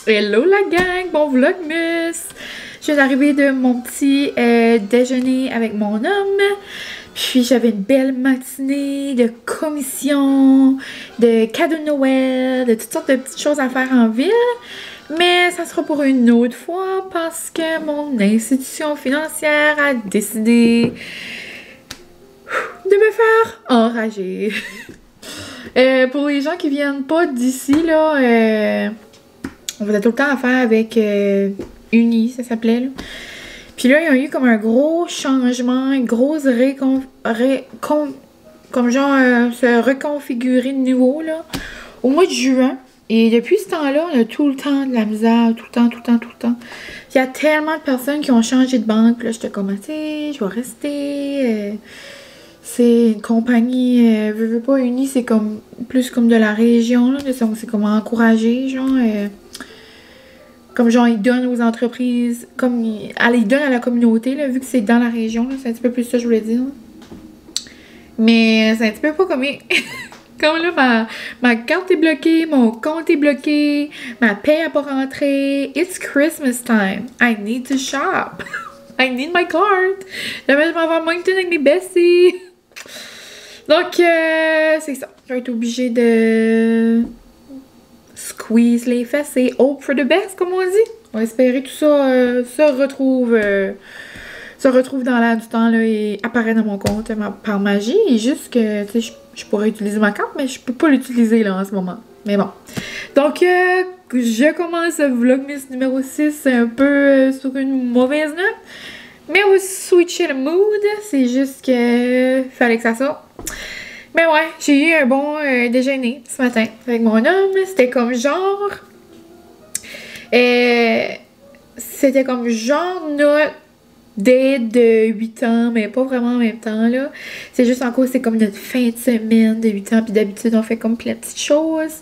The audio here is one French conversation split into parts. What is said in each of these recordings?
Hello la gang, bon vlogmas! Je viens d'arriver de mon petit déjeuner avec mon homme. Puis j'avais une belle matinée de commission, de cadeaux de Noël, de toutes sortes de petites choses à faire en ville. Mais ça sera pour une autre fois parce que mon institution financière a décidé de me faire enrager. Pour les gens qui viennent pas d'ici, là, on faisait tout le temps affaire avec Uni, ça s'appelait, là. Puis là, il y a eu comme un gros changement, une grosse comme genre se reconfigurer de nouveau, là, au mois de juin. Et depuis ce temps-là, on a tout le temps de la misère, tout le temps. Il y a tellement de personnes qui ont changé de banque, là, j'étais comme, tu sais, je vais rester... c'est une compagnie, veux pas, Uni, c'est comme plus comme de la région, là, c'est comme encouragé, genre, comme genre, ils donnent aux entreprises, comme ils donnent à la communauté, là, vu que c'est dans la région, là, c'est un petit peu plus ça que je voulais dire. Mais c'est un petit peu pas comme... Comme là, ma carte est bloquée, mon compte est bloqué, ma paie n'a pas rentré. It's Christmas time. I need to shop. I need my card. Demain, je vais avoir Moncton avec mes besties. Donc, c'est ça. Je vais être obligée de squeeze les fesses et hope for the best, comme on dit. On va espérer que tout ça se retrouve dans l'air du temps là, et apparaît dans mon compte par magie. Et juste que, tu sais, je pourrais utiliser ma carte, mais je peux pas l'utiliser là en ce moment. Mais bon. Donc, je commence ce vlogmas numéro 6 un peu sur une mauvaise note. Mais on va switcher le mood. C'est juste que fallait que ça sorte. Mais ouais, j'ai eu un bon déjeuner ce matin avec mon homme. C'était comme genre... c'était comme genre notre date de 8 ans, mais pas vraiment en même temps, là. C'est juste en cause, c'est comme notre fin de semaine de 8 ans, puis d'habitude, on fait comme plein de petites choses,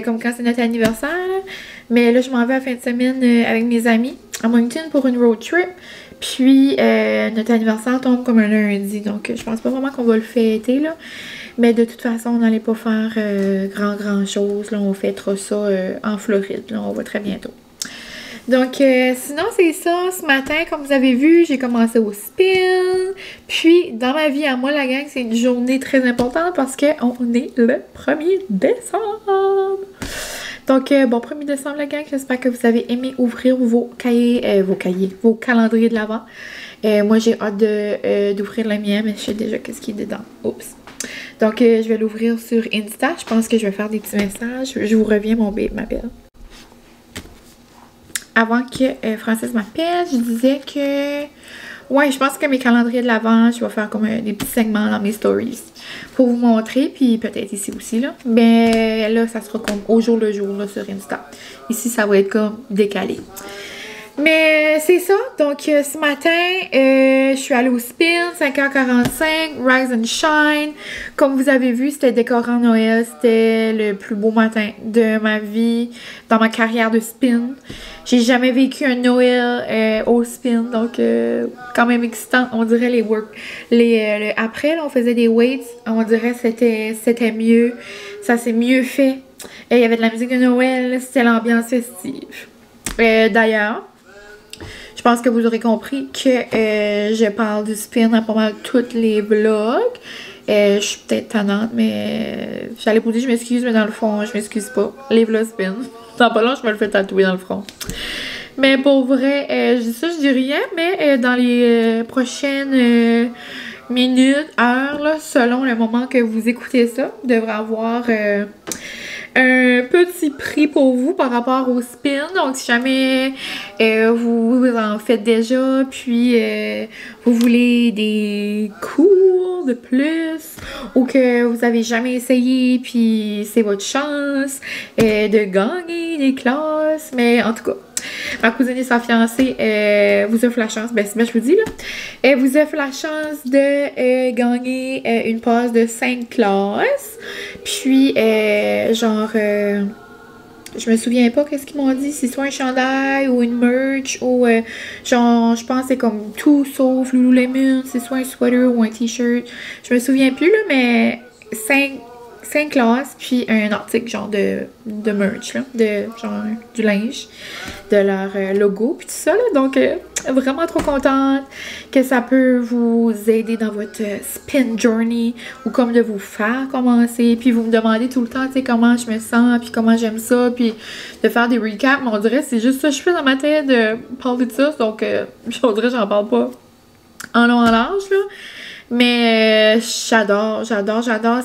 comme quand c'est notre anniversaire, là. Mais là, je m'en vais à la fin de semaine avec mes amis à Moncton pour une road trip. Puis, notre anniversaire tombe comme un lundi, donc je pense pas vraiment qu'on va le fêter, là. Mais de toute façon, on n'allait pas faire grand chose, là. On fêtera ça en Floride, là. On va très bientôt. Donc, sinon, c'est ça. Ce matin, comme vous avez vu, j'ai commencé au spin. Puis, dans ma vie, à moi, la gang, c'est une journée très importante parce qu'on est le 1er décembre. Donc, bon 1er décembre, la gang, j'espère que vous avez aimé ouvrir vos calendriers de l'Avent. Moi, j'ai hâte d'ouvrir le mien, mais je sais déjà qu'est-ce qui est dedans. Oups. Donc, je vais l'ouvrir sur Insta. Je pense que je vais faire des petits messages. Je vous reviens, mon bébé m'appelle. Avant que Francis m'appelle, je disais que... Ouais, je pense que mes calendriers de l'Avent, je vais faire comme des petits segments dans mes stories pour vous montrer, puis peut-être ici aussi, là. Mais là, ça sera comme au jour le jour, là, sur Insta. Ici, ça va être comme décalé. Mais c'est ça, donc ce matin, je suis allée au spin, 5h45, Rise and Shine. Comme vous avez vu, c'était décorant Noël, c'était le plus beau matin de ma vie, dans ma carrière de spin. J'ai jamais vécu un Noël au spin, donc quand même excitant. On dirait après, là, on faisait des weights, on dirait que c'était mieux, ça s'est mieux fait. Il y avait de la musique de Noël, c'était l'ambiance festive. D'ailleurs, je pense que vous aurez compris que je parle du spin dans pas mal tous les vlogs. Je suis peut-être tannante, mais j'allais vous dire je m'excuse, mais dans le fond, je m'excuse pas. Les vlogs spin. Dans pas long, je me le fais tatouer dans le front. Mais pour vrai, je dis ça, je dis rien, mais dans les prochaines minutes, heures, là, selon le moment que vous écoutez ça, vous devrez avoir... un petit prix pour vous par rapport au spin. Donc, si jamais vous en faites déjà, puis vous voulez des cours de plus, ou que vous avez jamais essayé, puis c'est votre chance de gagner des classes. Mais en tout cas, ma cousine et sa fiancée vous offre la chance, ben je vous dis là, elle vous offre la chance de gagner une passe de 5 classes. Puis, genre, je me souviens pas qu'est-ce qu'ils m'ont dit, c'est soit un chandail ou une merch ou genre, je pense que c'est comme tout sauf Lululemon, c'est soit un sweater ou un t-shirt. Je me souviens plus là, mais 5 5 classes, puis un article genre de merch, là, de genre du linge, de leur logo, puis tout ça, là. Donc, vraiment trop contente que ça peut vous aider dans votre spin journey ou comme de vous faire commencer, puis vous me demandez tout le temps, tu sais, comment je me sens, puis comment j'aime ça, puis de faire des recaps. Mais on dirait que c'est juste ça que je fais dans ma tête, de parler de ça, donc on dirait que j'en parle pas en long en large, là. Mais j'adore.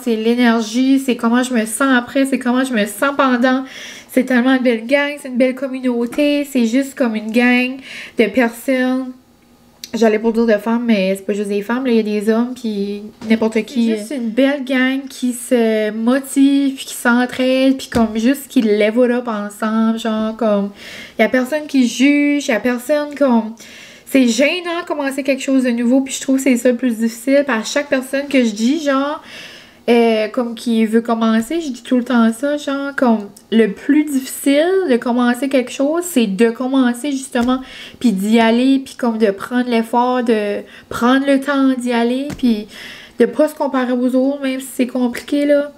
C'est l'énergie, c'est comment je me sens après, c'est comment je me sens pendant. C'est tellement une belle gang, c'est une belle communauté, c'est juste comme une gang de personnes. J'allais pour dire de femmes, mais c'est pas juste des femmes, là, il y a des hommes, puis n'importe qui. C'est juste une belle gang qui se motive, puis qui s'entraide, puis comme juste qui level up ensemble, genre comme... Il y a personne qui juge, il y a personne comme... C'est gênant de commencer quelque chose de nouveau, puis je trouve que c'est ça le plus difficile. Puis à chaque personne que je dis, genre, comme qui veut commencer, je dis tout le temps ça, genre, comme le plus difficile de commencer quelque chose, c'est de commencer justement, puis d'y aller, puis comme de prendre l'effort, de prendre le temps d'y aller, puis de pas se comparer aux autres, même si c'est compliqué, là.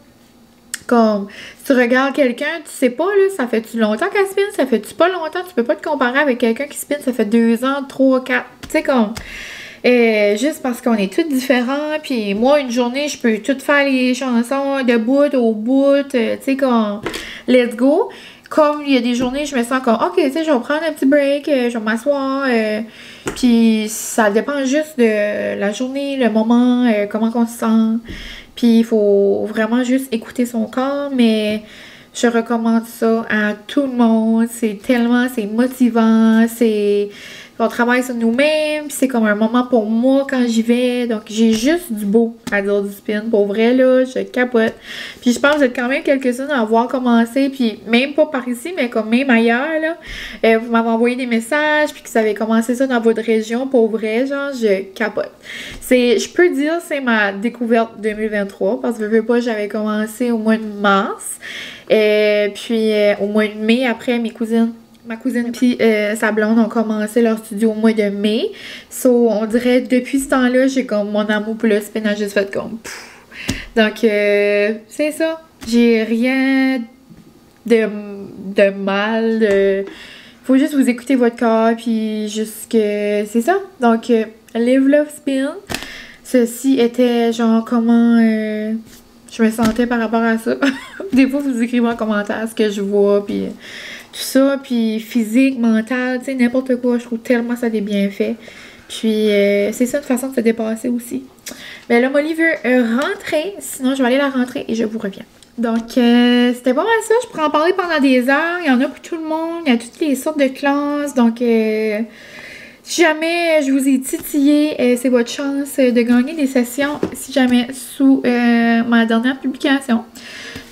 Comme, si tu regardes quelqu'un, tu sais pas, là, ça fait-tu longtemps qu'elle spin, ça fait-tu pas longtemps, tu peux pas te comparer avec quelqu'un qui spin, ça fait 2 ans, 3, 4, tu sais, comme, juste parce qu'on est tous différents, puis moi, une journée, je peux tout faire les chansons de bout au bout, tu sais, comme, let's go. Comme il y a des journées, je me sens comme, ok, tu sais, je vais prendre un petit break, je vais m'asseoir, puis ça dépend juste de la journée, le moment, comment on se sent. Puis il faut vraiment juste écouter son corps, mais je recommande ça à tout le monde. C'est motivant, on travaille sur nous-mêmes, puis c'est comme un moment pour moi quand j'y vais. Donc j'ai juste du beau à dire du spin. Pour vrai, là, je capote. Puis je pense que vous êtes quand même quelques-unes à avoir commencé, puis même pas par ici, mais comme même ailleurs, là. Vous m'avez envoyé des messages, puis que vous avez commencé ça dans votre région. Pour vrai, genre, je capote. Je peux dire c'est ma découverte 2023, parce que je veux pas, j'avais commencé au mois de mars. Puis au mois de mai, après, ma cousine puis sa blonde ont commencé leur studio au mois de mai. So, on dirait depuis ce temps-là, j'ai comme mon amour pour le spin a juste fait comme pff. Donc, c'est ça. J'ai rien de mal. Faut juste vous écouter votre corps, puis juste que c'est ça. Donc, Live Love Spin. Ceci était genre comment je me sentais par rapport à ça. Des fois, vous écrivez en commentaire ce que je vois, puis tout ça, puis physique, mental, tu sais, n'importe quoi. Je trouve tellement ça des bienfaits. Puis, c'est ça une façon de se dépasser aussi. Mais là, Molly veut rentrer, sinon je vais aller la rentrer et je vous reviens. Donc, c'était pas mal ça. Je pourrais en parler pendant des heures. Il y en a pour tout le monde. Il y a toutes les sortes de classes. Donc, si jamais je vous ai titillé, c'est votre chance de gagner des sessions, si jamais, sous ma dernière publication.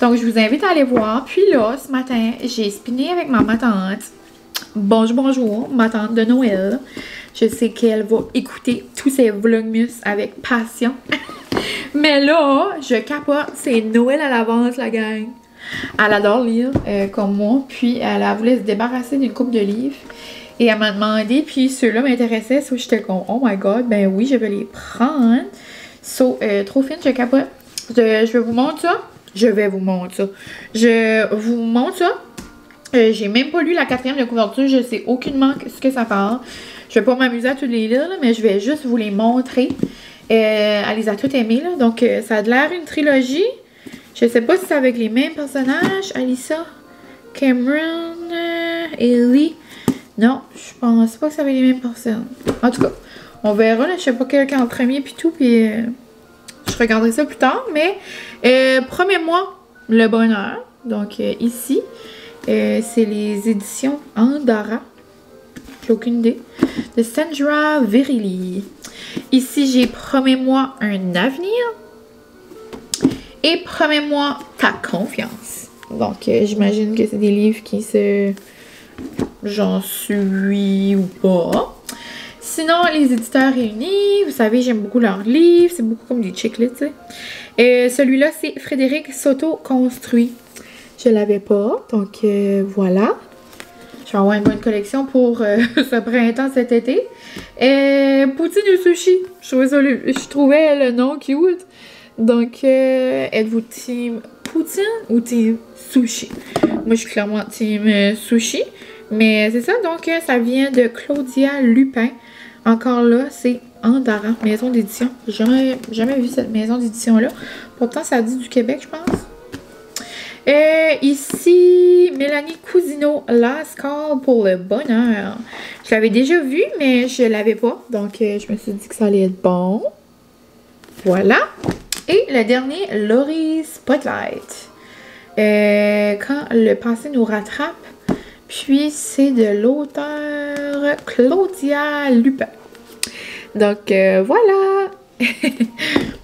Donc, je vous invite à aller voir. Puis là, ce matin, j'ai spiné avec ma tante. Bonjour, ma tante de Noël. Je sais qu'elle va écouter tous ces vlogmus avec passion. Mais là, je capote. C'est Noël à l'avance, la gang. Elle adore lire, comme moi. Puis, elle a voulu se débarrasser d'une couple de livres. Et elle m'a demandé, puis ceux-là m'intéressaient. So, j'étais comme, oh my god, ben oui, je vais les prendre. So, trop fine, je capote. Je vous montre ça. Je vous montre ça. J'ai même pas lu la 4e de couverture. Je sais aucunement ce que ça parle. Je vais pas m'amuser à tous les lire, là, mais je vais juste vous les montrer. Elle les a toutes aimées, là. Donc, ça a l'air une trilogie. Je sais pas si c'est avec les mêmes personnages. Alyssa, Cameron, Ellie. Non, je pense pas que ça avait les mêmes personnes. En tout cas, on verra, là. Je sais pas quel est en premier, puis tout, puis je regarderai ça plus tard. Mais, promets-moi le bonheur. Donc, ici, c'est les éditions Andara. J'ai aucune idée. De Sandra Verrilli. Ici, j'ai Promets-moi un avenir. Et Promets-moi ta confiance. Donc, j'imagine que c'est des livres qui se... J'en suis ou pas. Sinon, les éditeurs réunis, vous savez, j'aime beaucoup leurs livres. C'est beaucoup comme des chiclets, tu sais. Celui-là, c'est Frédéric Soto Construit. Je l'avais pas, donc voilà. Je vais avoir une bonne collection pour ce printemps, cet été. Poutine ou sushi. Je trouvais le nom cute. Donc, êtes-vous team poutine ou team sushi? Moi, je suis clairement team sushi. Mais c'est ça, donc ça vient de Claudia Lupin. Encore là, c'est Andara, maison d'édition. J'ai jamais vu cette maison d'édition-là. Pourtant, ça dit du Québec, je pense. Ici, Mélanie Cousineau, Last Call pour le bonheur. Je l'avais déjà vu, mais je l'avais pas. Donc, je me suis dit que ça allait être bon. Voilà. Et le dernier, Laurie Spotlight. Quand le passé nous rattrape. Puis, c'est de l'auteur Claudia Lupin. Donc, voilà.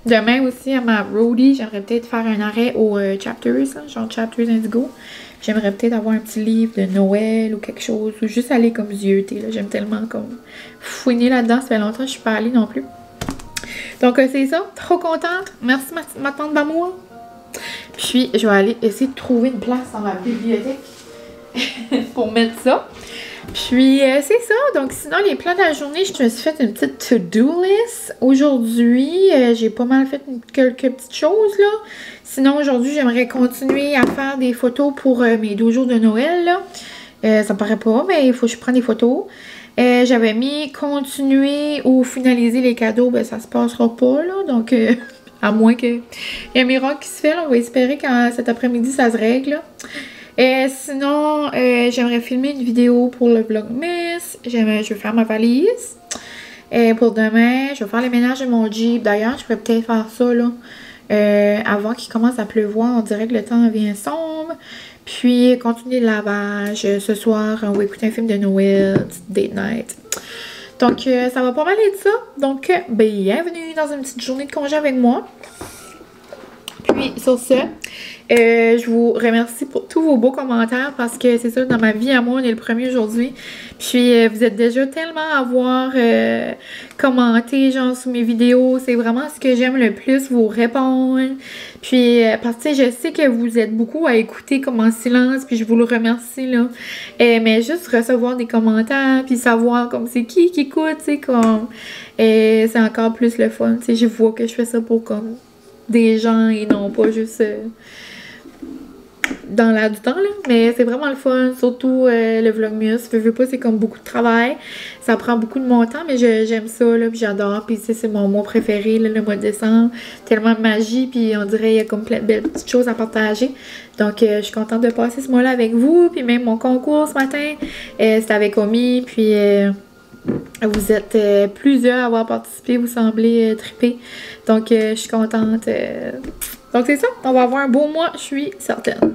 Demain aussi, à ma roadie, j'aimerais peut-être faire un arrêt aux Chapters, là, genre Chapters Indigo. J'aimerais peut-être avoir un petit livre de Noël ou quelque chose, ou juste aller comme zioter, là. J'aime tellement comme fouiner là-dedans. Ça fait longtemps que je suis pas allée non plus. Donc, c'est ça. Trop contente. Merci, ma tante d'amour. Puis, je vais aller essayer de trouver une place dans ma bibliothèque pour mettre ça. Puis, c'est ça. Donc, sinon, les plans de la journée, je me suis fait une petite to-do list. Aujourd'hui, j'ai pas mal fait quelques petites choses, là. Sinon, aujourd'hui, j'aimerais continuer à faire des photos pour mes 12 jours de Noël, là. Ça me paraît pas, mais il faut que je prenne des photos. J'avais mis continuer ou finaliser les cadeaux, ben ça se passera pas, là. Donc, à moins qu'il y ait un miracle qui se fait, là. On va espérer qu'en cet après-midi, ça se règle, là. Sinon, j'aimerais filmer une vidéo pour le Vlogmas. Je vais faire ma valise. Pour demain, je vais faire le ménage de mon Jeep. D'ailleurs, je pourrais peut-être faire ça là, avant qu'il commence à pleuvoir. On dirait que le temps vient sombre. Puis, continuer le lavage. Ce soir, on va écouter un film de Noël, date night. Donc, ça va pas mal être ça. Donc, bienvenue dans une petite journée de congé avec moi. Puis, sur ce, je vous remercie pour tous vos beaux commentaires parce que c'est ça, dans ma vie à moi, on est le premier aujourd'hui. Puis, vous êtes déjà tellement à avoir commenté, genre, sous mes vidéos. C'est vraiment ce que j'aime le plus, vous répondre. Puis, parce que je sais que vous êtes beaucoup à écouter comme en silence, puis je vous le remercie, là. Mais juste recevoir des commentaires, puis savoir comme c'est qui écoute, tu sais, comme... c'est encore plus le fun, tu sais, je vois que je fais ça pour comme... des gens et non pas juste dans l'air du temps, là. Mais c'est vraiment le fun, surtout le Vlogmas. Je veux pas, c'est comme beaucoup de travail. Ça prend beaucoup de mon temps, mais j'aime ça, là, puis j'adore. Puis c'est mon mois préféré, là, le mois de décembre. Tellement de magie, puis on dirait qu'il y a comme plein de belles petites choses à partager. Donc, je suis contente de passer ce mois-là avec vous. Puis même mon concours ce matin, c'était avec Omi, puis... vous êtes plusieurs à avoir participé, vous semblez triper. Donc, je suis contente. Donc, c'est ça. On va avoir un beau mois, je suis certaine.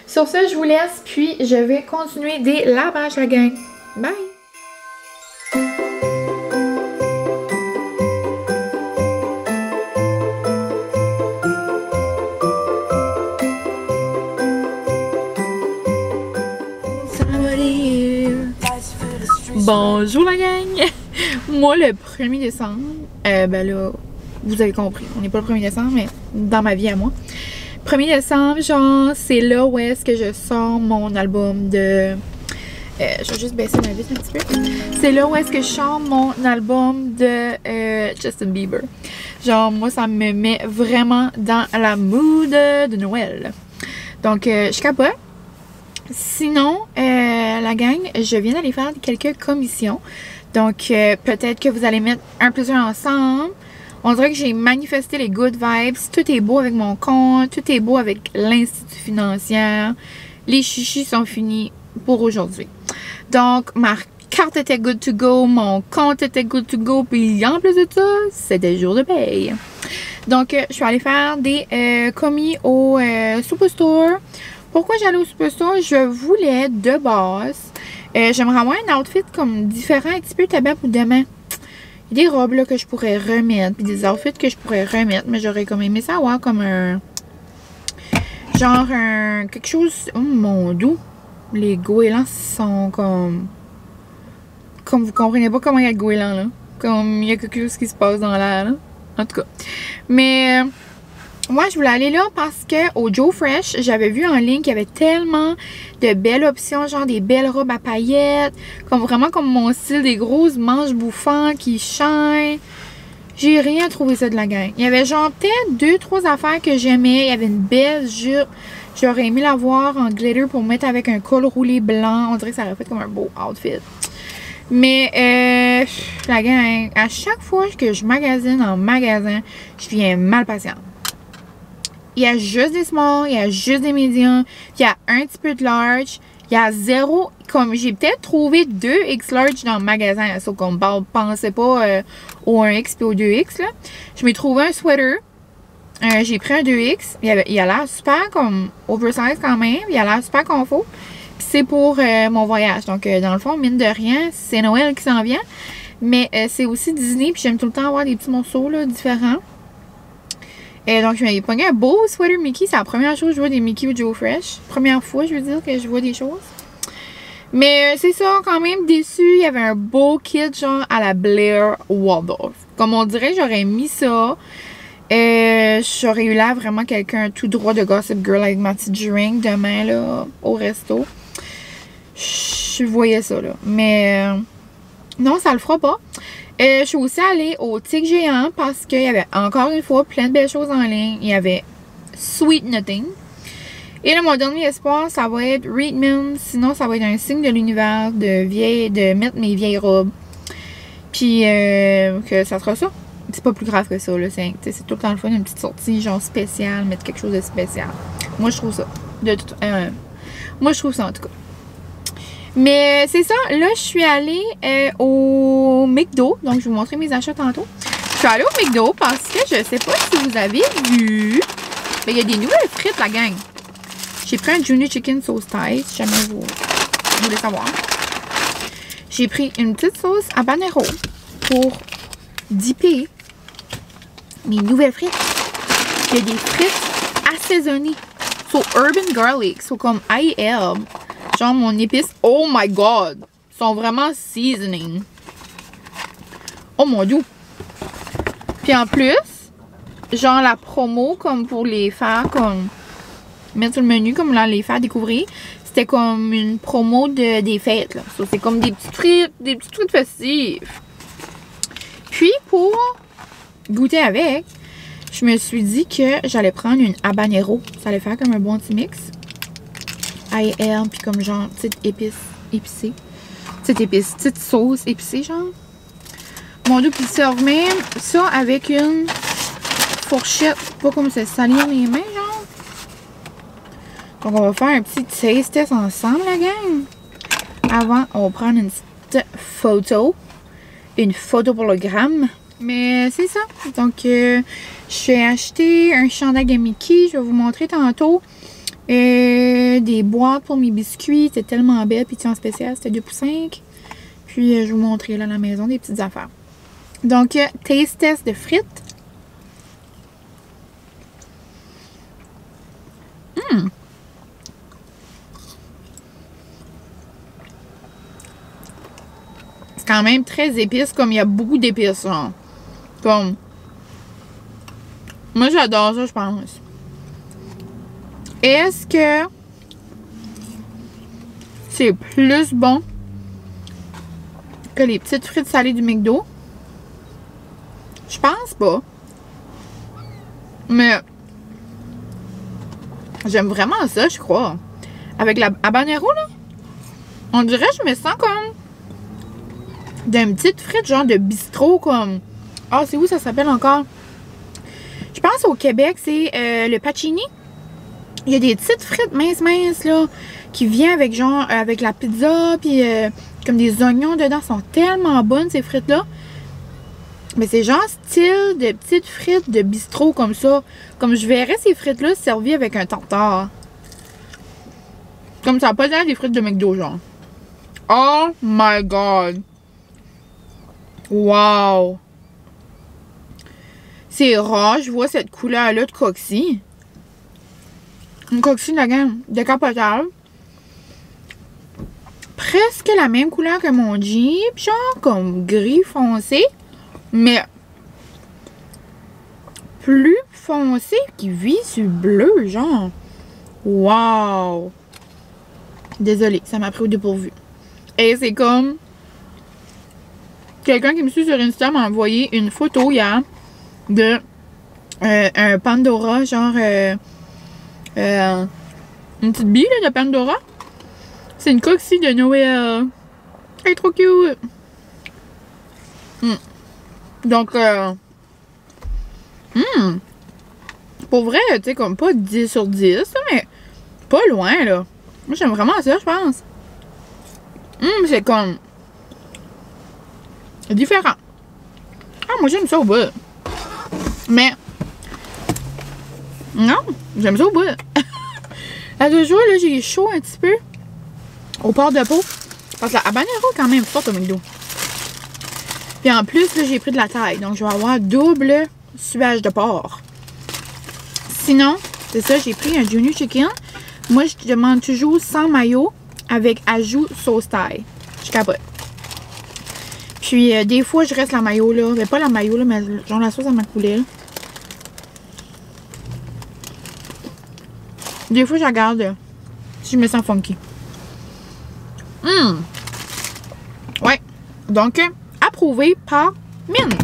Sur ce, je vous laisse, puis je vais continuer des lavages, la gang. Bye! Bonjour la gang! Moi, le 1er décembre, ben là, vous avez compris, on n'est pas le 1er décembre, mais dans ma vie à moi. 1er décembre, genre, c'est là où est-ce que je sors mon album de... je vais juste baisser ma vitre un petit peu. C'est là où est-ce que je sors mon album de Justin Bieber. Genre, moi, ça me met vraiment dans la mood de Noël. Donc, je capote. Sinon, la gang, je viens d'aller faire quelques commissions. Donc, peut-être que vous allez mettre un plus un ensemble. On dirait que j'ai manifesté les good vibes. Tout est beau avec mon compte. Tout est beau avec l'Institut financier. Les chichis sont finis pour aujourd'hui. Donc, ma carte était good to go. Mon compte était good to go. Puis, en plus de ça, c'était jour de paye. Donc, je suis allée faire des commis au Superstore. Pourquoi j'allais au Superstore? Je voulais de base. J'aimerais avoir un outfit comme différent, un petit peu tabac pour demain. Il y a des robes là, que je pourrais remettre, puis des outfits que je pourrais remettre, mais j'aurais comme aimé ça avoir comme un... genre un... quelque chose... Oh mon Dieu! Les goélands sont comme... Comme vous comprenez pas comment il y a le goéland là. Comme il y a quelque chose qui se passe dans l'air là. En tout cas. Mais... moi, je voulais aller là parce que au Joe Fresh, j'avais vu en ligne qu'il y avait tellement de belles options, genre des belles robes à paillettes, comme vraiment comme mon style, des grosses manches bouffantes qui shine. J'ai rien trouvé ça de la gang. Il y avait genre peut-être 2-3 affaires que j'aimais. Il y avait une belle jupe. J'aurais aimé la voir en glitter pour mettre avec un col roulé blanc. On dirait que ça aurait fait comme un beau outfit. Mais la gang, à chaque fois que je magasine en magasin, je viens mal patiente. Il y a juste des small, il y a juste des mediums, il y a un petit peu de large, il y a zéro, comme j'ai peut-être trouvé 2 X large dans le magasin, sauf qu'on ne pensait pas au 1X et au 2X, là. Je m'ai trouvé un sweater, j'ai pris un 2X, il a l'air super comme oversize quand même, il a l'air super confort, puis c'est pour mon voyage, donc dans le fond, mine de rien, c'est Noël qui s'en vient, mais c'est aussi Disney, puis j'aime tout le temps avoir des petits morceaux là, différents. Donc, je m'avais pogné un beau sweater Mickey. C'est la première chose que je vois des Mickey ou Joe Fresh. Première fois, je veux dire, que je vois des choses. Mais c'est ça, quand même déçu. Il y avait un beau kit, genre, à la Blair Waldorf. Comme on dirait, j'aurais mis ça. J'aurais eu là vraiment quelqu'un tout droit de Gossip Girl avec ma petite drink demain, là, au resto. Je voyais ça, là. Mais non, ça le fera pas. Je suis aussi allée au Tic Géant parce qu'il y avait encore une fois plein de belles choses en ligne. Il y avait Sweet Nothing. Et là, mon dernier espoir, ça va être Reitman. Sinon, ça va être un signe de l'univers de mettre mes vieilles robes. Puis, que ça sera ça. C'est pas plus grave que ça, là. C'est tout le temps le fun, une petite sortie, genre spéciale, mettre quelque chose de spécial. Moi, je trouve ça. Moi, je trouve ça, en tout cas. Mais c'est ça, là je suis allée au McDo, donc je vais vous montrer mes achats tantôt. Je suis allée au McDo parce que je sais pas si vous avez vu, mais il y a des nouvelles frites la gang. J'ai pris un Junior Chicken Sauce Thai, si jamais vous voulez savoir. J'ai pris une petite sauce habanero pour dipper mes nouvelles frites. Il y a des frites assaisonnées, urban garlic, comme ail herbe. Genre mon épice, oh my god, sont vraiment seasoning. Oh mon dieu. Puis en plus, genre la promo comme pour les faire comme mettre sur le menu comme là les faire découvrir, c'était comme une promo des fêtes là. So, c'est comme des petites frites festives. Puis pour goûter avec, je me suis dit que j'allais prendre une habanero, ça allait faire comme un bon petit mix. Ail herbe, puis comme genre petite épice épicée. Petite sauce épicée, genre. Mon dieu, puis serve même ça avec une fourchette, pas comme ça salir les mains, genre. Donc, on va faire un petit taste test ensemble, la gang. Avant, on va prendre une petite photo. Une photo pour le gramme. Mais c'est ça. Donc, j'ai acheté un chandail de Mickey. Je vais vous montrer tantôt. Des boîtes pour mes biscuits, c'était tellement belle, puis en spécial, c'était 2 pour 5. Puis je vais vous montrer là à la maison des petites affaires. Donc, taste test de frites. C'est quand même très épice, comme il y a beaucoup d'épices, genre. Comme. Moi, j'adore ça, je pense. Est-ce que c'est plus bon que les petites frites salées du McDo? Je pense pas. Mais j'aime vraiment ça, je crois. Avec la habanero, là, on dirait que je me sens comme d'une petite frite, genre de bistrot, comme... Ah, c'est où ça s'appelle encore? Je pense au Québec, c'est le Pacini. Il y a des petites frites minces, là, qui viennent avec, genre, avec la pizza, puis comme des oignons dedans. Sont tellement bonnes, ces frites-là. Mais c'est genre style de petites frites de bistrot, comme ça. Comme je verrais ces frites-là servies avec un tartare. Comme ça n'a pas l'air des frites de McDo, genre. Oh my god! Wow! C'est rare, je vois cette couleur-là de cocci. Une cocci de la gamme décapotable. Presque la même couleur que mon Jeep, genre comme gris foncé. Mais plus foncé qui vit sur bleu, genre. Wow! Désolée, ça m'a pris au dépourvu. Et c'est comme quelqu'un qui me suit sur Insta m'a envoyé une photo hier de un Pandora, genre une petite bille là, de Pandora. C'est une coquille de Noël. Elle est trop cute. Donc, pour vrai, tu sais, comme pas 10 sur 10, mais pas loin, là. Moi, j'aime vraiment ça, je pense. C'est comme différent. Ah, moi, j'aime ça au bout. Mais, non, j'aime ça au bout. À 2 jours, là, j'ai chaud un petit peu au port de peau. Parce que la habanero est quand même forte au McDo. Puis en plus, là, j'ai pris de la taille. Donc, je vais avoir double suage de porc. Sinon, c'est ça, j'ai pris un Junior Chicken. Moi, je demande toujours sans mayo avec ajout sauce thaï. Je capote. Puis, des fois, je reste la mayo, là. Mais pas la mayo, là, mais genre la sauce à ma coulée, là. Des fois, je la garde si je me sens funky. Ouais. Donc, approuvé par Mine.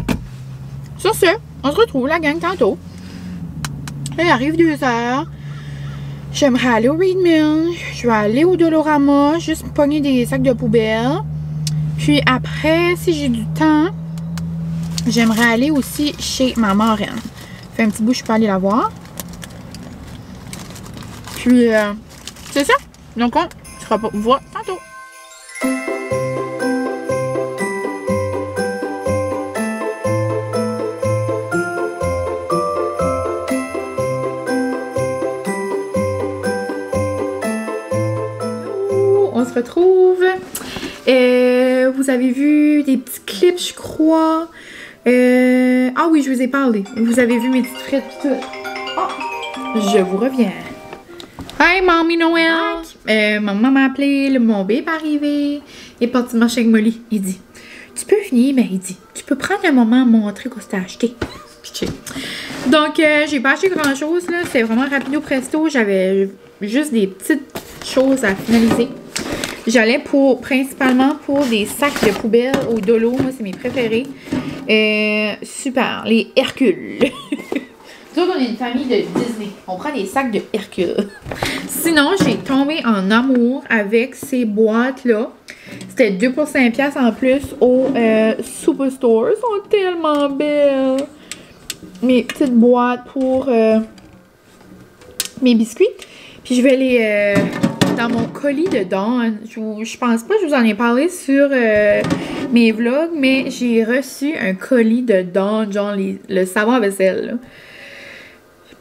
Sur ce, on se retrouve la gang tantôt. Il arrive 2 heures. J'aimerais aller au Reed Mill. Je vais aller au Dolorama, juste pogner des sacs de poubelle. Puis après, si j'ai du temps, j'aimerais aller aussi chez ma marraine. Fait un petit bout, je peux aller la voir. Puis, c'est ça. Donc, on se revoit tantôt. On se retrouve. Vous avez vu des petits clips, je crois. Ah oui, je vous ai parlé. Vous avez vu mes petites frites et tout. Oh, je vous reviens. Hi, Mommy Noël! Maman m'a appelé, mon bébé est arrivé. Il est parti marcher avec Molly. Il dit, tu peux venir, mais il dit, tu peux prendre un moment à montrer quoi t'as acheté. Donc, j'ai pas acheté grand chose, là. C'est vraiment rapido presto. J'avais juste des petites choses à finaliser. J'allais principalement pour des sacs de poubelle au Dolo. Moi, c'est mes préférés. Super. Les Hercule. Nous autres, on est une famille de Disney. On prend des sacs de Hercule. Sinon, j'ai tombé en amour avec ces boîtes-là. C'était 2 pour 5$ en plus au Superstore. Elles sont tellement belles. Mes petites boîtes pour mes biscuits. Puis je vais les... dans mon colis de Dawn. Je pense pas que je vous en ai parlé sur mes vlogs, mais j'ai reçu un colis de Dawn, genre le savon à vaisselle, là.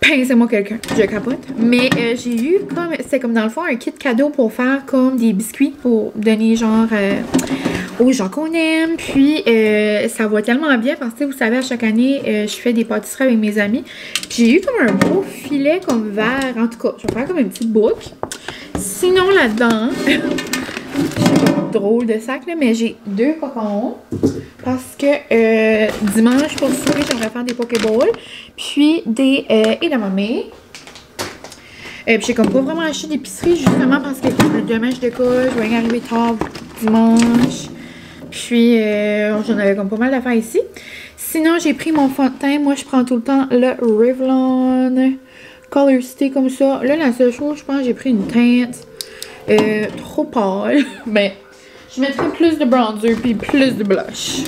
Pincez-moi quelqu'un, je capote. Mais j'ai eu comme, c'est comme dans le fond un kit cadeau pour faire comme des biscuits pour donner genre aux gens qu'on aime. Puis ça va tellement bien parce que vous savez, à chaque année, je fais des pâtisseries avec mes amis. J'ai eu comme un beau filet comme vert. En tout cas, je vais faire comme une petite boucle. Sinon là-dedans, drôle de sac là, mais j'ai 2 cocons. Parce que dimanche, pour souper, j'aimerais faire des Pokéballs. Puis des edamame. Puis j'ai comme pas vraiment acheté d'épicerie, justement parce que demain je décolle, je vais y arriver tard dimanche. Puis j'en avais comme pas mal d'affaires ici. Sinon, j'ai pris mon fond de teint. Moi, je prends tout le temps le Revlon Color Stay comme ça. Là, la seule chose, je pense, j'ai pris une teinte trop pâle. Mais je mettrai plus de bronzer puis plus de blush.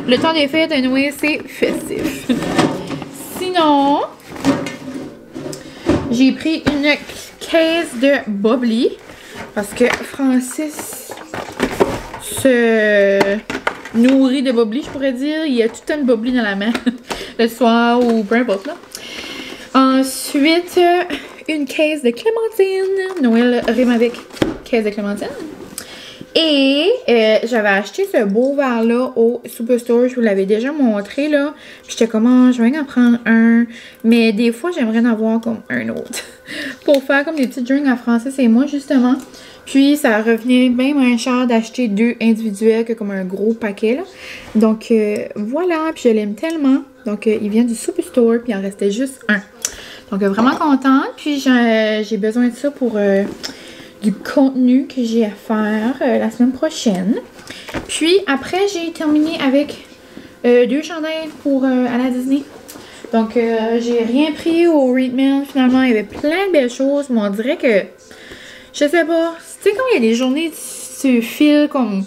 Le temps des fêtes, anyway, c'est festif. Sinon, j'ai pris une caisse de bubbly parce que Francis se nourrit de bubbly, je pourrais dire. Il y a tout un bubbly dans la main le soir ou peu importe là. Ensuite, une caisse de clémentine. Noël rime avec caisse de clémentine. Et j'avais acheté ce beau verre-là au Superstore. Je vous l'avais déjà montré, là. Puis j'étais comme, je vais en prendre un. Mais des fois, j'aimerais en avoir comme un autre. Pour faire comme des petits drinks en français, c'est moi, justement. Puis, ça revenait bien moins cher d'acheter 2 individuels que comme un gros paquet, là. Donc, voilà. Puis, je l'aime tellement. Donc, il vient du Superstore. Puis, il en restait juste un. Donc, vraiment contente. Puis, j'ai besoin de ça pour... du contenu que j'ai à faire la semaine prochaine. Puis après, j'ai terminé avec 2 chandails pour à la Disney. Donc, j'ai rien pris au Reitman. Finalement, il y avait plein de belles choses, mais on dirait que, je sais pas, tu sais, quand il y a des journées, tu files comme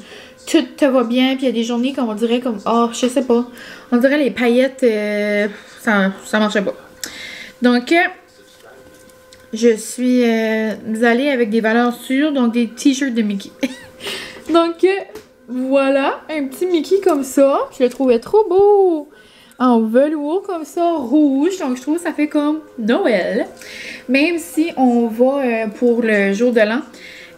tout te va bien, puis il y a des journées comme on dirait comme, oh, je sais pas, on dirait les paillettes, ça marchait pas. Donc, je suis allée avec des valeurs sûres, donc des t-shirts de Mickey. Donc, voilà, un petit Mickey comme ça. Je le trouvais trop beau. En velours comme ça, rouge. Donc, je trouve que ça fait comme Noël. Même si on va pour le jour de l'an,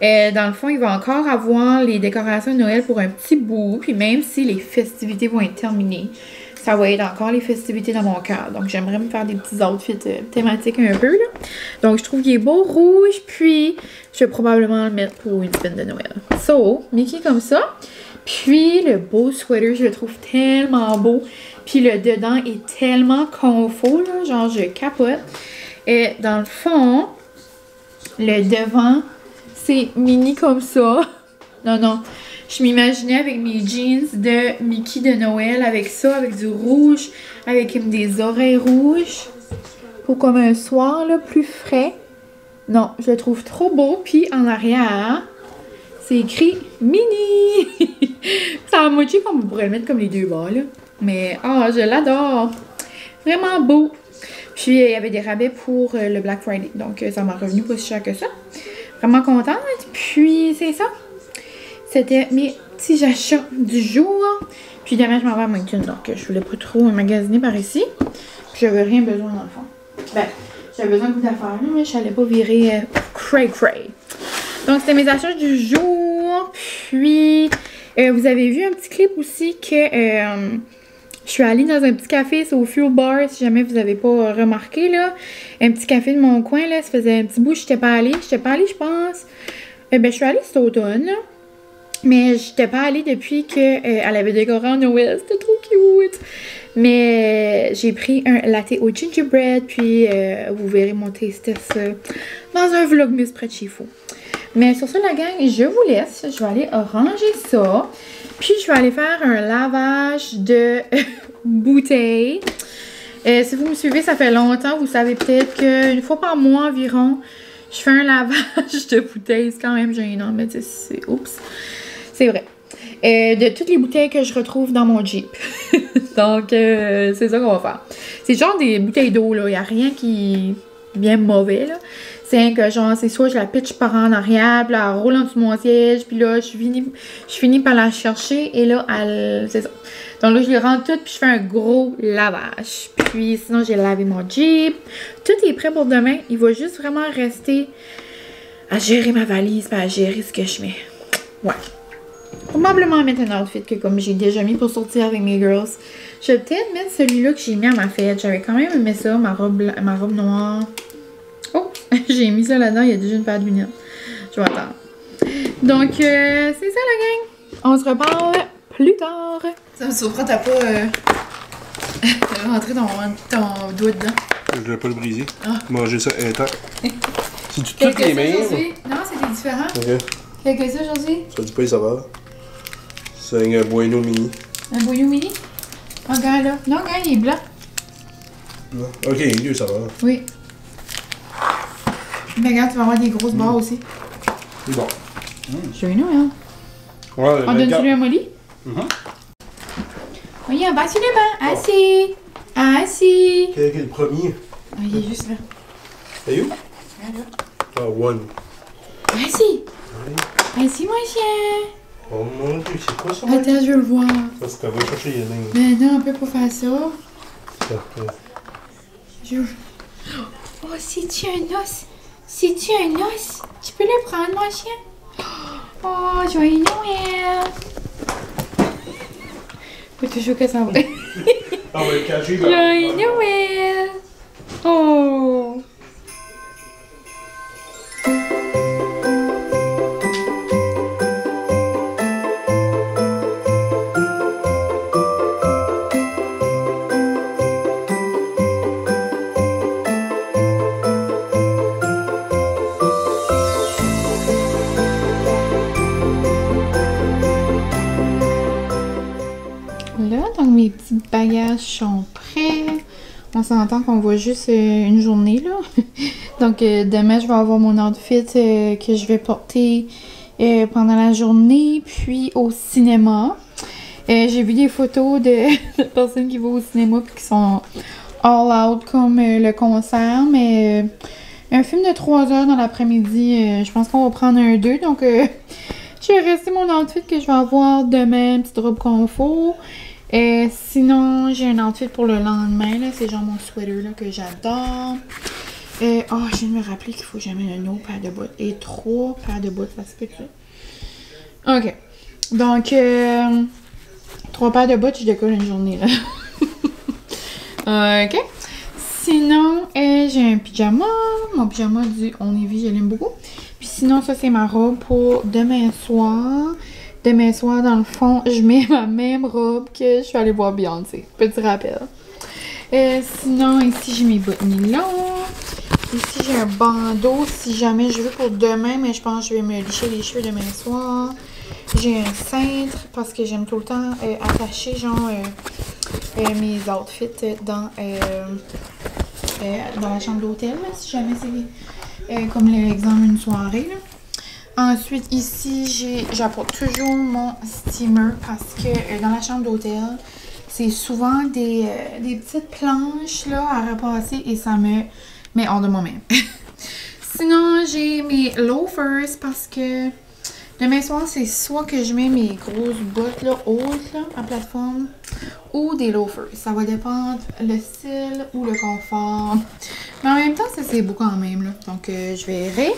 dans le fond, il va encore avoir les décorations de Noël pour un petit bout. Puis même si les festivités vont être terminées, ça va être encore les festivités dans mon cœur. Donc, j'aimerais me faire des petits outfits thématiques un peu, là. Donc, je trouve qu'il est beau rouge. Puis, je vais probablement le mettre pour une semaine de Noël. So, Mickey comme ça. Puis, le beau sweater, je le trouve tellement beau. Puis, le dedans est tellement confort, là. Genre, je capote. Et dans le fond, le devant, c'est mini comme ça. Non, non. Je m'imaginais avec mes jeans de Mickey de Noël, avec ça, avec du rouge, avec des oreilles rouges, pour comme un soir, là, plus frais. Non, je le trouve trop beau. Puis en arrière, c'est écrit Mini. C'est en moitié comme on pourrait le mettre comme les 2 bas, là. Mais, je l'adore. Vraiment beau. Puis, il y avait des rabais pour le Black Friday. Donc, ça m'a revenu pas si cher que ça. Vraiment contente. Puis, c'est ça. C'était mes petits achats du jour. Puis demain, je m'en vais à Moncton. Donc, je voulais pas trop magasiner par ici. Puis, j'avais rien besoin dans le fond. Ben, j'avais besoin de beaucoup d'affaires, mais je n'allais pas virer cray-cray. Donc, c'était mes achats du jour. Puis, vous avez vu un petit clip aussi que je suis allée dans un petit café, c'est au Fuel Bar, si jamais vous n'avez pas remarqué, là. Un petit café de mon coin, là. Ça faisait un petit bout, je n'étais pas allée. Je pense. Ben, je suis allée cet automne, là. Mais j'étais pas allée depuis qu'elle avait décoré en Noël. C'était trop cute. Mais j'ai pris un latte au gingerbread. Puis vous verrez mon taste test dans un vlogmas près de chez vous. Mais sur ça, la gang, je vous laisse. Je vais aller ranger ça. Puis je vais aller faire un lavage de bouteilles. Si vous me suivez, ça fait longtemps. Vous savez peut-être qu'une fois par mois environ, je fais un lavage de bouteilles. C'est quand même gênant, mais c'est... Oups. C'est vrai. De toutes les bouteilles que je retrouve dans mon Jeep. Donc, c'est ça qu'on va faire. C'est genre des bouteilles d'eau, là. Il n'y a rien qui est bien mauvais, là. C'est que, genre, c'est soit je la pitch par en arrière, puis là, elle roule en dessous de mon siège, puis là, je finis par la chercher, et là, c'est ça. Donc là, je les rentre toutes, puis je fais un gros lavage. Puis, sinon, j'ai lavé mon Jeep. Tout est prêt pour demain. Il va juste vraiment rester à gérer ma valise, puis à gérer ce que je mets. Ouais. Probablement mettre un outfit que comme j'ai déjà mis pour sortir avec mes girls. Je vais peut-être mettre celui-là que j'ai mis à ma fête. J'avais quand même aimé ça, ma robe noire. Oh! J'ai mis ça là-dedans, il y a déjà une paire de lunettes. Je vais attendre. Donc, c'est ça la gang. On se reparle plus tard. Ça me surprend, t'as pas rentré ton doigt dedans. Je voulais pas le briser. Ah. Manger ça intact. C'est-tu toutes mêmes? les mêmes? Non, c'était différent. Ok. Quel que c'est aujourd'hui? Ça dit pas les saveurs. C'est un bueno mini. Un bouillon mini? Regarde là. Non, regarde, il est blanc. Ok, il y a 2 saveurs. Oui. Mais regarde, tu vas avoir des grosses barres aussi. C'est bon. J'ai une, hein? Ouais, on donne celui à Molly? Oui, on va sur le banc. Assis. Assis. Quel est le premier? Ah, il est juste là. C'est où? Là. Ah, one. Assis. Assis, mon chien. Oh mon dieu, c'est quoi ça? Attends, je veux le voir. Ça, c'est qu'on va chercher les lignes. Mais non, on peut pas faire ça. Je... Oh, c'est-tu un os? C'est-tu un os? Tu peux le prendre, mon chien? Oh, joyeux Noël! Faut toujours que ça va. Ah ouais, le cacher, là. Joyeux Noël! Oh! petits bagages sont prêts. On s'entend qu'on voit juste une journée, là. Donc, demain, je vais avoir mon outfit que je vais porter pendant la journée, puis au cinéma. J'ai vu des photos de personnes qui vont au cinéma puis qui sont all out comme le concert, mais un film de 3 heures dans l'après-midi, je pense qu'on va prendre un 2, donc je vais rester mon outfit que je vais avoir demain, une petite robe confort. Sinon, j'ai un outfit pour le lendemain, là, c'est genre mon sweater là, que j'adore. Je viens de me rappeler qu'il faut que j'amène un autre paire de bottes et 3 paires de bottes, ça se peut-tu? Ok, donc 3 paires de bottes, je décolle une journée, là. Ok. Sinon, j'ai un pyjama. Mon pyjama du On est vie, je l'aime beaucoup. Puis sinon, ça, c'est ma robe pour demain soir. Demain soir, dans le fond, je mets ma même robe que je suis allée voir Beyoncé. Petit rappel. Sinon, ici, j'ai mes bottes nylon. Ici, j'ai un bandeau si jamais je veux pour demain, mais je pense que je vais me licher les cheveux demain soir. J'ai un cintre parce que j'aime tout le temps attacher genre mes outfits dans la chambre d'hôtel, si jamais c'est comme l'exemple une soirée. Là. Ensuite, ici, j'apporte toujours mon steamer parce que dans la chambre d'hôtel, c'est souvent des petites planches là, à repasser et ça me met hors de moi-même. Sinon, j'ai mes loafers parce que demain soir, c'est soit que je mets mes grosses bottes là, hautes là, en plateforme ou des loafers. Ça va dépendre le style ou le confort. Mais en même temps, ça c'est beau quand même. Là. Donc, je verrai.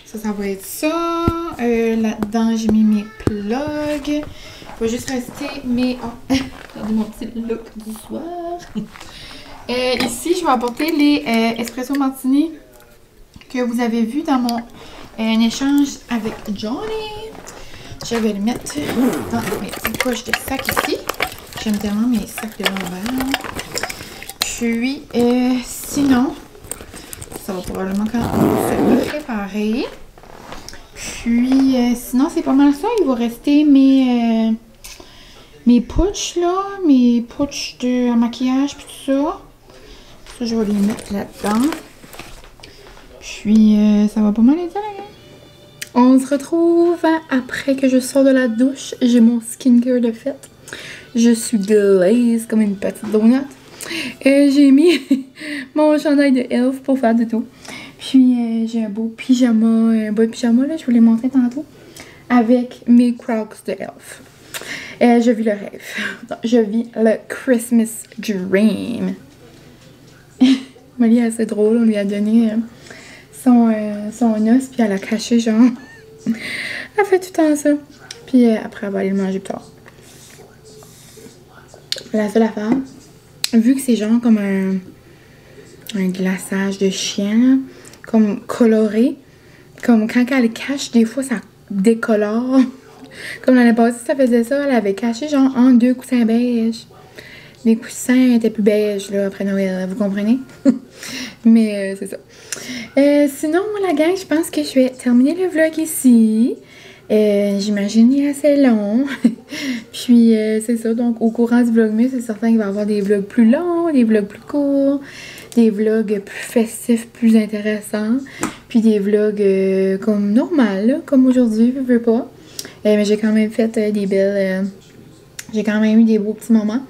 Ça va être ça. Là-dedans, j'ai mis mes plugs. Il va juste rester mes... Oh, regardez mon petit look du soir. Ici, je vais apporter les espresso martini que vous avez vu dans mon échange avec Johnny. Je vais le mettre dans mes petites poches de sac ici. J'aime tellement mes sacs de l'envers. Puis, sinon, ça va probablement quand même se préparer. Puis, sinon, c'est pas mal ça. Il va rester mes pouches, là. Mes pouches de maquillage, puis tout ça. Ça, je vais les mettre là-dedans. Puis, ça va pas mal être ça, là. On se retrouve après que je sors de la douche. J'ai mon skincare de fête. Je suis glaze comme une petite donut. J'ai mis mon chandail de Elf pour faire du tout. Puis j'ai un beau pyjama, là, je vous l'ai montré tantôt, avec mes Crocs de Elf. Je vis le rêve. Je vis le Christmas dream. Molly est assez drôle, on lui a donné son os, puis elle a caché, genre. Elle fait tout le temps ça. Puis après, elle va aller le manger plus tard. La seule affaire, vu que c'est genre comme un glaçage de chien, là, comme coloré, comme quand elle cache, des fois ça décolore. Comme l'année passée, ça faisait ça, elle avait caché genre en 2 coussins beige. Les coussins étaient plus beige là après Noël, vous comprenez? Mais c'est ça. Sinon, la gang, je pense que je vais terminer le vlog ici. J'imagine qu'il est assez long. Puis c'est ça, donc au courant du vlogmas, c'est certain qu'il va y avoir des vlogs plus longs, des vlogs plus courts, des vlogs plus festifs, plus intéressants, puis des vlogs comme normal, là, comme aujourd'hui, je veux pas. Mais j'ai quand même fait des belles... j'ai quand même eu des beaux petits moments.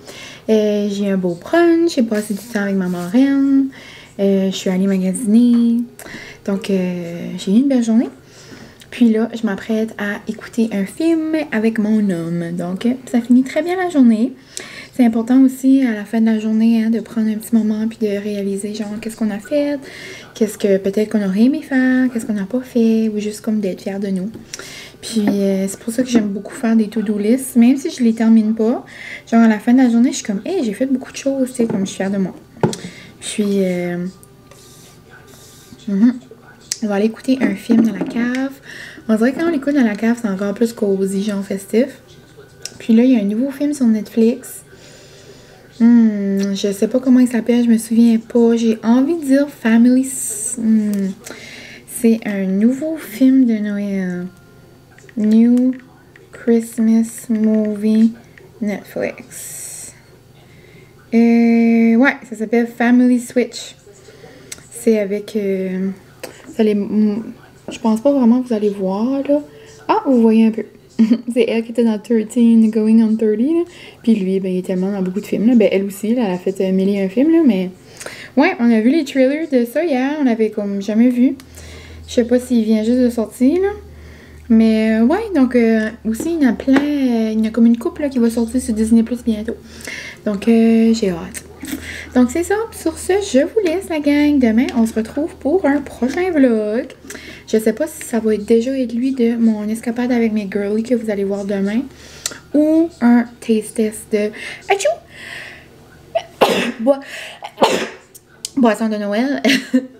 J'ai un beau brunch, j'ai passé du temps avec ma marraine, je suis allée magasiner, donc j'ai eu une belle journée. Puis là, je m'apprête à écouter un film avec mon homme. Donc, ça finit très bien la journée. C'est important aussi, à la fin de la journée, hein, de prendre un petit moment puis de réaliser, genre, qu'est-ce qu'on a fait, qu'est-ce que peut-être qu'on aurait aimé faire, qu'est-ce qu'on n'a pas fait, ou juste comme d'être fiers de nous. Puis, c'est pour ça que j'aime beaucoup faire des to-do lists, même si je les termine pas. Genre, à la fin de la journée, je suis comme, hey, j'ai fait beaucoup de choses, tu sais, comme je suis fière de moi. Puis, on va aller écouter un film dans la cave. On dirait que quand on l'écoute dans la cave, c'est encore plus cosy, genre festif. Puis là, il y a un nouveau film sur Netflix. Je sais pas comment il s'appelle, je me souviens pas. J'ai envie de dire Family... C'est un nouveau film de Noël. New Christmas Movie Netflix. Ouais, ça s'appelle Family Switch. C'est avec... vous allez... Je pense pas vraiment que vous allez voir, là. Ah, vous voyez un peu. C'est elle qui était dans 13 Going on 30, là. Puis lui, ben, il est tellement dans beaucoup de films, là. Ben, elle aussi, là, elle a fait 1001 films, là, mais... Ouais, on a vu les trailers de ça hier, on avait comme jamais vu. Je sais pas s'il vient juste de sortir, là. Mais ouais, donc aussi, il y en a plein, il y en a comme une couple là, qui va sortir sur Disney Plus bientôt. Donc j'ai hâte. Donc c'est ça, sur ce, je vous laisse la gang. Demain, on se retrouve pour un prochain vlog. Je sais pas si ça va être déjà être lui de mon escapade avec mes girlies que vous allez voir demain. Ou un taste test de... Achou! Boisson de Noël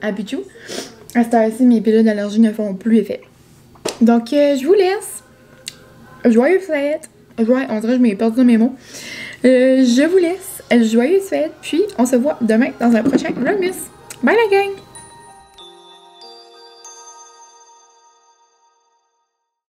à Pichou. À cette heure-ci, mes pilules d'allergie ne font plus effet. Donc, je vous laisse. Joyeuses fêtes. On dirait que je m'ai perdu dans mes mots. Je vous laisse. Joyeuses fêtes. Puis, on se voit demain dans un prochain Vlogmas. Bye la gang!